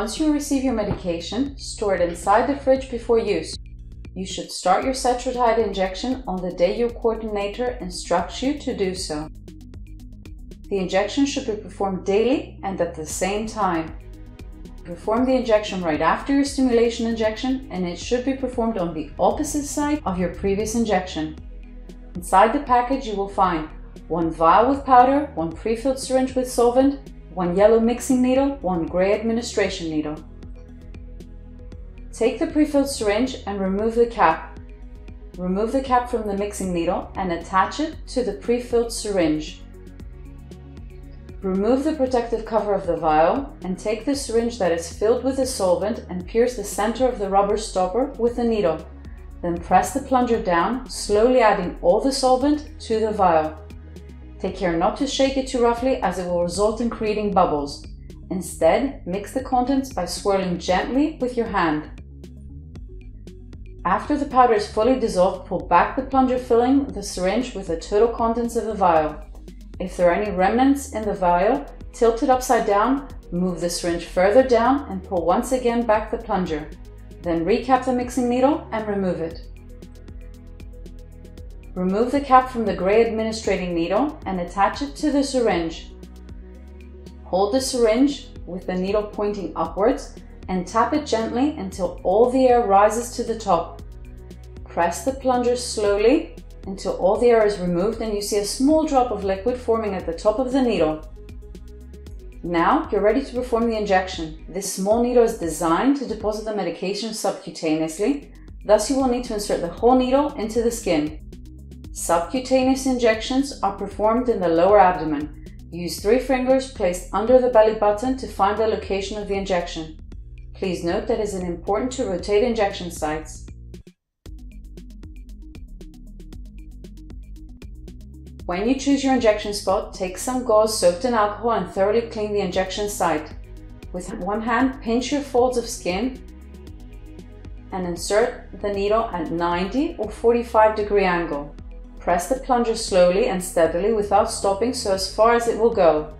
Once you receive your medication, store it inside the fridge before use. You should start your Cetrotide injection on the day your coordinator instructs you to do so. The injection should be performed daily and at the same time. Perform the injection right after your stimulation injection, and it should be performed on the opposite side of your previous injection. Inside the package you will find one vial with powder, one pre-filled syringe with solvent, one yellow mixing needle, one gray administration needle. Take the pre-filled syringe and remove the cap. Remove the cap from the mixing needle and attach it to the pre-filled syringe. Remove the protective cover of the vial and take the syringe that is filled with the solvent and pierce the center of the rubber stopper with the needle. Then press the plunger down, slowly adding all the solvent to the vial. Take care not to shake it too roughly, as it will result in creating bubbles. Instead, mix the contents by swirling gently with your hand. After the powder is fully dissolved, pull back the plunger, filling the syringe with the total contents of the vial. If there are any remnants in the vial, tilt it upside down, move the syringe further down and pull once again back the plunger. Then recap the mixing needle and remove it. Remove the cap from the gray administrating needle and attach it to the syringe. Hold the syringe with the needle pointing upwards and tap it gently until all the air rises to the top. Press the plunger slowly until all the air is removed and you see a small drop of liquid forming at the top of the needle. Now you're ready to perform the injection. This small needle is designed to deposit the medication subcutaneously, thus you will need to insert the whole needle into the skin. Subcutaneous injections are performed in the lower abdomen. Use 3 fingers placed under the belly button to find the location of the injection. Please note that it is important to rotate injection sites. When you choose your injection spot, take some gauze soaked in alcohol and thoroughly clean the injection site. With one hand, pinch your folds of skin and insert the needle at 90 or 45-degree angle. Press the plunger slowly and steadily without stopping, so as far as it will go.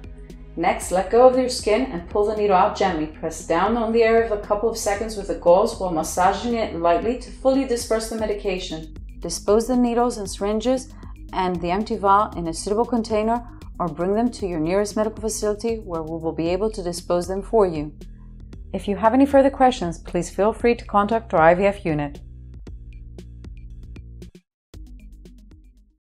Next, let go of your skin and pull the needle out gently. Press down on the area of a couple of seconds with the gauze while massaging it lightly to fully disperse the medication. Dispose the needles and syringes and the empty vial in a suitable container, or bring them to your nearest medical facility where we will be able to dispose them for you. If you have any further questions, please feel free to contact our IVF unit.